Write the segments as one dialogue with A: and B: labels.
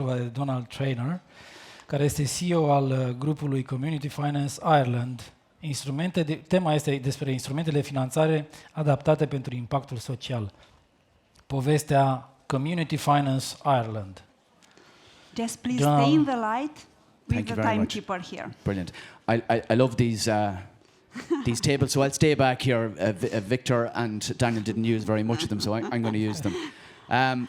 A: vorba de Dónal Traynor, care este CEO al grupului Community Finance Ireland. Tema este despre instrumentele de finanțare adaptate pentru impactul social. Povestea Community Finance Ireland.
B: Just please stay in the light with the timekeeper here.
C: Brilliant. I love these tables, so I'll stay back here. Victor and Daniel didn't use very much of them, so I'm going to use them.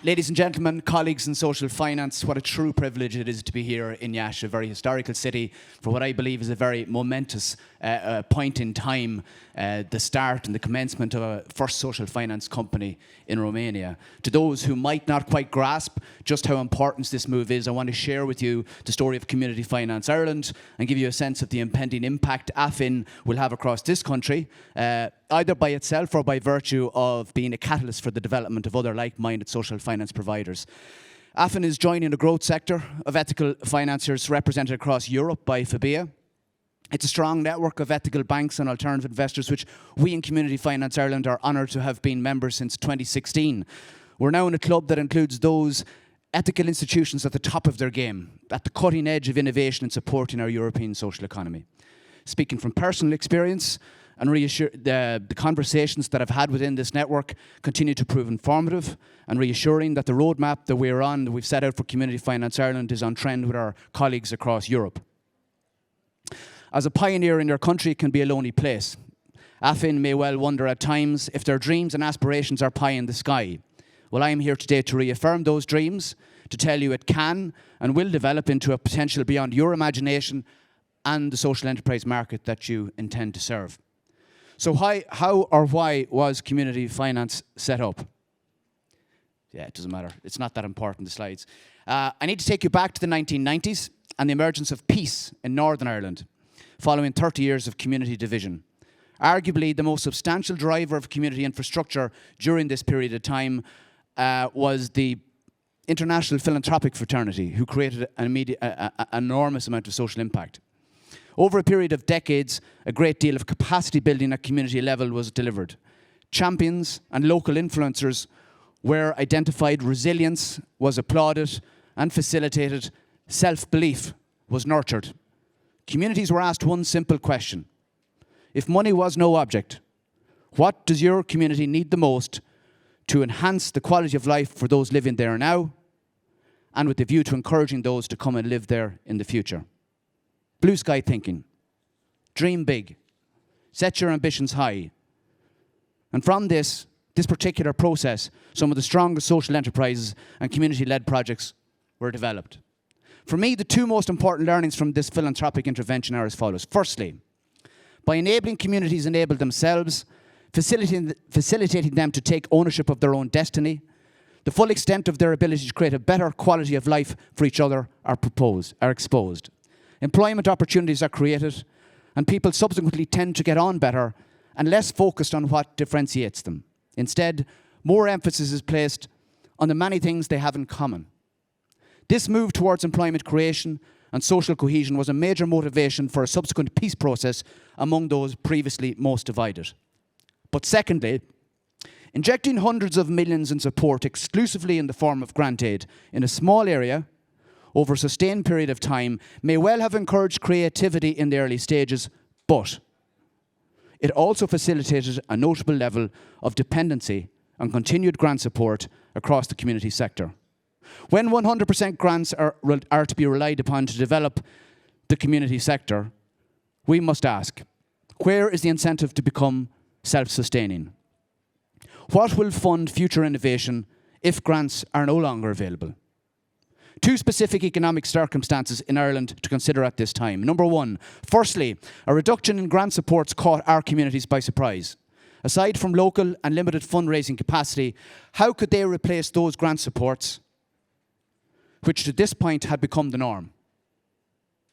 C: Ladies and gentlemen, colleagues in social finance, what a true privilege it is to be here in Iași, a very historical city, for what I believe is a very momentous point in time, the start and the commencement of a first social finance company in Romania. To those who might not quite grasp just how important this move is, I want to share with you the story of Community Finance Ireland and give you a sense of the impending impact AFIN will have across this country, either by itself or by virtue of being a catalyst for the development of other like-minded social finance providers. AFIN is joining the growth sector of ethical financiers represented across Europe by FABEA. It's a strong network of ethical banks and alternative investors, which we in Community Finance Ireland are honoured to have been members since 2016. We're now in a club that includes those ethical institutions at the top of their game, at the cutting edge of innovation and supporting our European social economy. Speaking from personal experience, and the conversations that I've had within this network continue to prove informative and reassuring that the roadmap that we've set out for Community Finance Ireland is on trend with our colleagues across Europe. As a pioneer in your country, it can be a lonely place. AFIN may well wonder at times if their dreams and aspirations are pie in the sky. Well, I am here today to reaffirm those dreams, to tell you it can and will develop into a potential beyond your imagination and the social enterprise market that you intend to serve. So how or why was Community Finance set up? Yeah, it doesn't matter. It's not that important, the slides. I need to take you back to the 1990s and the emergence of peace in Northern Ireland, following 30 years of community division. Arguably, the most substantial driver of community infrastructure during this period of time was the international philanthropic fraternity, who created an enormous amount of social impact. Over a period of decades, a great deal of capacity building at community level was delivered. Champions and local influencers were identified, resilience was applauded and facilitated, self-belief was nurtured. Communities were asked one simple question. If money was no object, what does your community need the most to enhance the quality of life for those living there now, and with the view to encouraging those to come and live there in the future? Blue sky thinking. Dream big. Set your ambitions high. And from this particular process, some of the strongest social enterprises and community-led projects were developed. For me, the two most important learnings from this philanthropic intervention are as follows. Firstly, by enabling communities enable themselves, facilitating them to take ownership of their own destiny, the full extent of their ability to create a better quality of life for each other are exposed. Employment opportunities are created, and people subsequently tend to get on better and less focused on what differentiates them. Instead, more emphasis is placed on the many things they have in common. This move towards employment creation and social cohesion was a major motivation for a subsequent peace process among those previously most divided. But secondly, injecting hundreds of millions in support exclusively in the form of grant aid in a small area over a sustained period of time may well have encouraged creativity in the early stages, but it also facilitated a notable level of dependency on continued grant support across the community sector. When 100% grants are to be relied upon to develop the community sector, we must ask, where is the incentive to become self-sustaining? What will fund future innovation if grants are no longer available? Two specific economic circumstances in Ireland to consider at this time. Number one, firstly, a reduction in grant supports caught our communities by surprise. Aside from local and limited fundraising capacity, how could they replace those grant supports, which to this point had become the norm?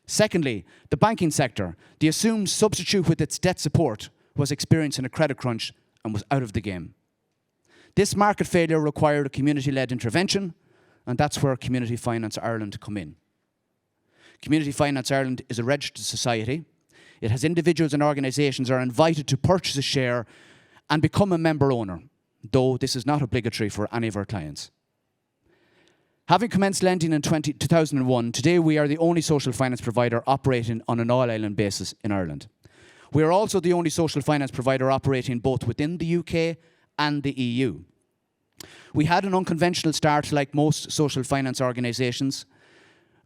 C: Secondly, the banking sector, the assumed substitute with its debt support, was experiencing a credit crunch and was out of the game. This market failure required a community-led intervention, and that's where Community Finance Ireland come in. Community Finance Ireland is a registered society. It has individuals and organisations are invited to purchase a share and become a member owner, though this is not obligatory for any of our clients. Having commenced lending in 2001, today we are the only social finance provider operating on an all-island basis in Ireland. We are also the only social finance provider operating both within the UK and the EU. We had an unconventional start like most social finance organisations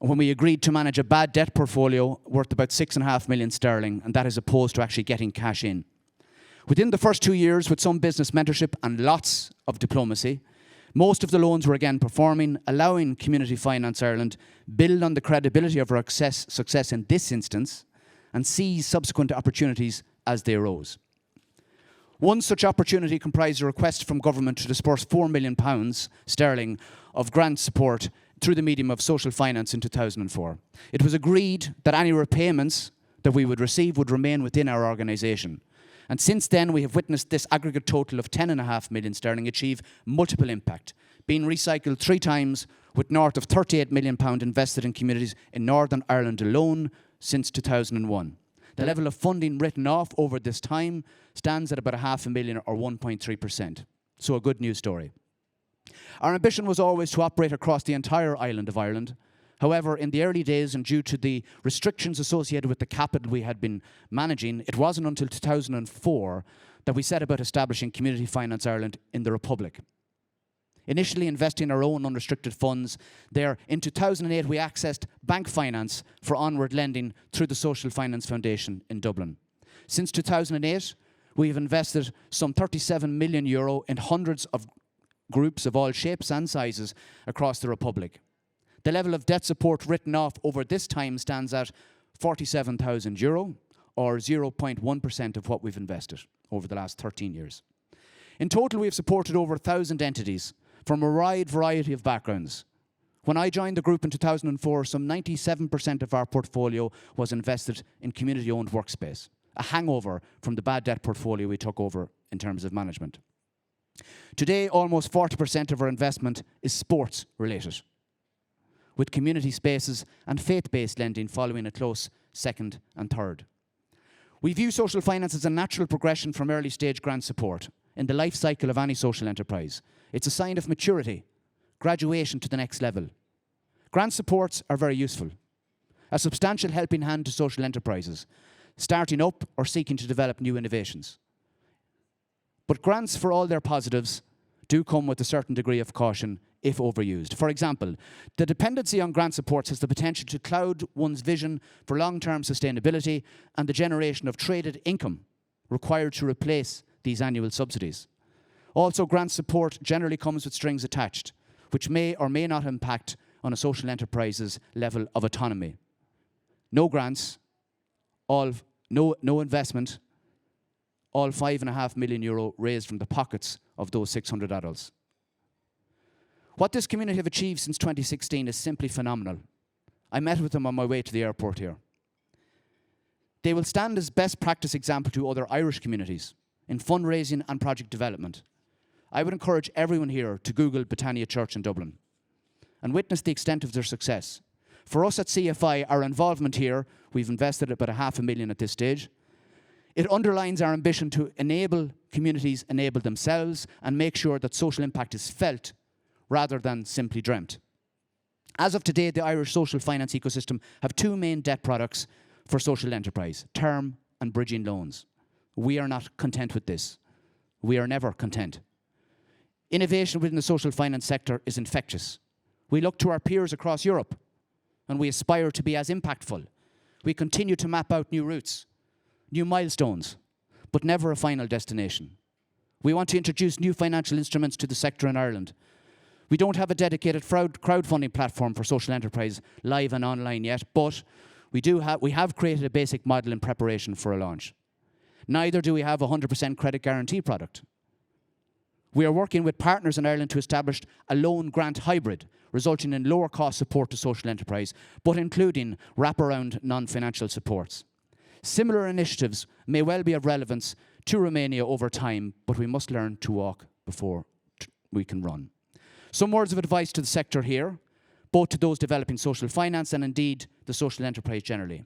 C: when we agreed to manage a bad debt portfolio worth about 6.5 million sterling, and that is opposed to actually getting cash in. Within the first 2 years, with some business mentorship and lots of diplomacy, most of the loans were again performing, allowing Community Finance Ireland build on the credibility of our success in this instance and seize subsequent opportunities as they arose. One such opportunity comprised a request from government to disburse £4 million of grant support through the medium of social finance in 2004. It was agreed that any repayments that we would receive would remain within our organisation. And since then, we have witnessed this aggregate total of 10.5 million sterling achieve multiple impact, being recycled 3 times with north of £38 million invested in communities in Northern Ireland alone since 2001. The level of funding written off over this time stands at about £500,000 or 1.3%. So a good news story. Our ambition was always to operate across the entire island of Ireland. However, in the early days and due to the restrictions associated with the capital we had been managing, it wasn't until 2004 that we set about establishing Community Finance Ireland in the Republic. Initially investing our own unrestricted funds there, in 2008 we accessed bank finance for onward lending through the Social Finance Foundation in Dublin. Since 2008, we have invested some €37 million in hundreds of groups of all shapes and sizes across the Republic. The level of debt support written off over this time stands at €47,000 or 0.1% of what we've invested over the last 13 years. In total, we have supported over 1,000 entities from a wide variety of backgrounds. When I joined the group in 2004, some 97% of our portfolio was invested in community-owned workspace, a hangover from the bad debt portfolio we took over in terms of management. Today, almost 40% of our investment is sports-related, with community spaces and faith-based lending following a close second and third. We view social finance as a natural progression from early-stage grant support in the life cycle of any social enterprise. It's a sign of maturity, graduation to the next level. Grant supports are very useful, a substantial helping hand to social enterprises, starting up or seeking to develop new innovations. But grants, for all their positives, do come with a certain degree of caution if overused. For example, the dependency on grant supports has the potential to cloud one's vision for long-term sustainability and the generation of traded income required to replace these annual subsidies. Also, grant support generally comes with strings attached, which may or may not impact on a social enterprise's level of autonomy. No grants, no investment, all €5.5 million raised from the pockets of those 600 adults. What this community have achieved since 2016 is simply phenomenal. I met with them on my way to the airport here. They will stand as best practice example to other Irish communities in fundraising and project development. I would encourage everyone here to Google Britannia Church in Dublin and witness the extent of their success. For us at CFI, our involvement here, we've invested about £500,000 at this stage. It underlines our ambition to enable communities enable themselves and make sure that social impact is felt rather than simply dreamt. As of today, the Irish social finance ecosystem have 2 main debt products for social enterprise, term and bridging loans. We are not content with this. We are never content. Innovation within the social finance sector is infectious. We look to our peers across Europe and we aspire to be as impactful. We continue to map out new routes, new milestones, but never a final destination. We want to introduce new financial instruments to the sector in Ireland. We don't have a dedicated crowdfunding platform for social enterprise live and online yet, but we have created a basic model in preparation for a launch. Neither do we have a 100% credit guarantee product. We are working with partners in Ireland to establish a loan grant hybrid, resulting in lower cost support to social enterprise, but including wraparound non-financial supports. Similar initiatives may well be of relevance to Romania over time, but we must learn to walk before we can run. Some words of advice to the sector here, both to those developing social finance and indeed the social enterprise generally.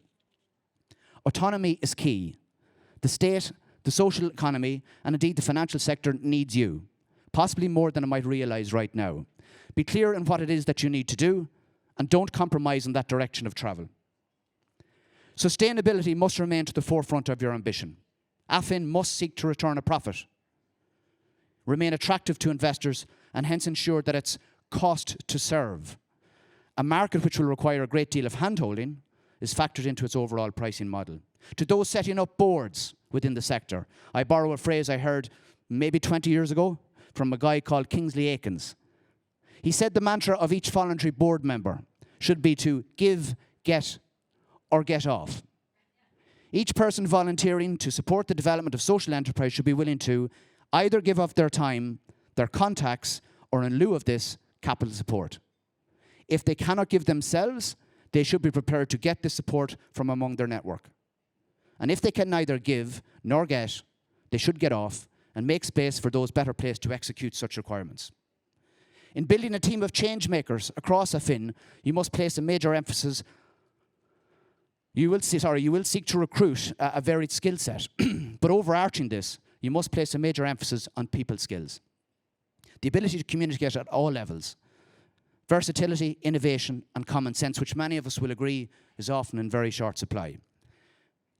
C: Autonomy is key. The state, the social economy, and indeed the financial sector needs you, possibly more than it might realise right now. Be clear in what it is that you need to do, and don't compromise on that direction of travel. Sustainability must remain to the forefront of your ambition. Affin must seek to return a profit, remain attractive to investors, and hence ensure that its cost to serve, a market which will require a great deal of handholding, is factored into its overall pricing model. To those setting up boards within the sector, I borrow a phrase I heard maybe 20 years ago from a guy called Kingsley Aikens. He said the mantra of each voluntary board member should be to give, get, or get off. Each person volunteering to support the development of social enterprise should be willing to either give up their time, their contacts, or in lieu of this, capital support. If they cannot give themselves, they should be prepared to get this support from among their network. And if they can neither give nor get, they should get off and make space for those better placed to execute such requirements. In building a team of change makers across Affin, you must place a major emphasis. You will seek to recruit a varied skill set, but overarching this, you must place a major emphasis on people skills. The ability to communicate at all levels, versatility, innovation, and common sense, which many of us will agree is often in very short supply.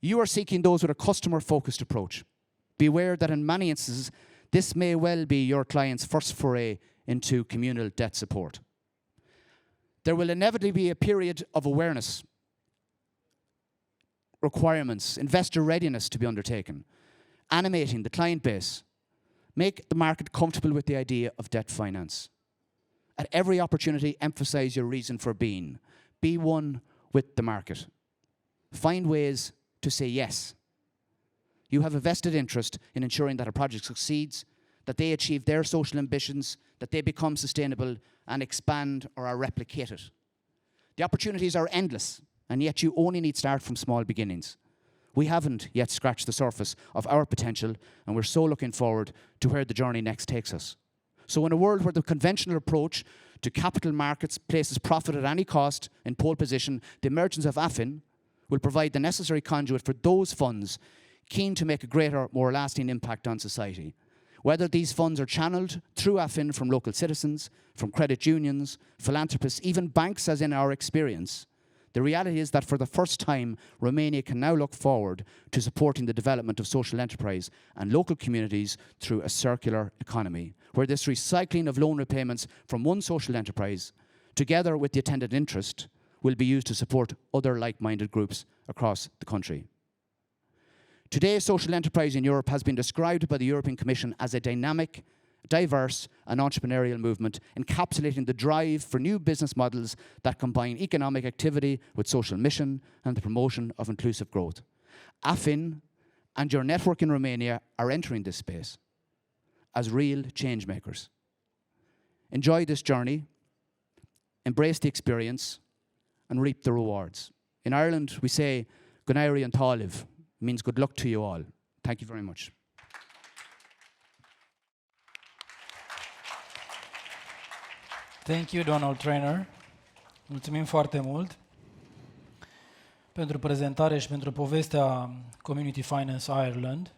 C: You are seeking those with a customer-focused approach. Beware that in many instances, this may well be your client's first foray into communal debt support. There will inevitably be a period of awareness, requirements, investor readiness to be undertaken, animating the client base. Make the market comfortable with the idea of debt finance. At every opportunity, emphasize your reason for being. Be one with the market. Find ways to say yes. You have a vested interest in ensuring that a project succeeds, that they achieve their social ambitions, that they become sustainable and expand or are replicated. The opportunities are endless, and yet you only need to start from small beginnings. We haven't yet scratched the surface of our potential, and we're so looking forward to where the journey next takes us. So in a world where the conventional approach to capital markets places profit at any cost in pole position, the emergence of Affin will provide the necessary conduit for those funds keen to make a greater, more lasting impact on society. Whether these funds are channeled through Affin from local citizens, from credit unions, philanthropists, even banks as in our experience, the reality is that for the first time, Romania can now look forward to supporting the development of social enterprise and local communities through a circular economy, where this recycling of loan repayments from one social enterprise, together with the attendant interest, will be used to support other like-minded groups across the country. Today, social enterprise in Europe has been described by the European Commission as a dynamic, diverse and entrepreneurial movement encapsulating the drive for new business models that combine economic activity with social mission and the promotion of inclusive growth. Affin and your network in Romania are entering this space as real change makers. Enjoy this journey, embrace the experience, and reap the rewards. In Ireland, we say, Gunairi and Táliv, means good luck to you all. Thank you very much.
A: Thank you, Dónal Traynor. Mulțumim foarte mult pentru prezentare și pentru povestea Community Finance Ireland.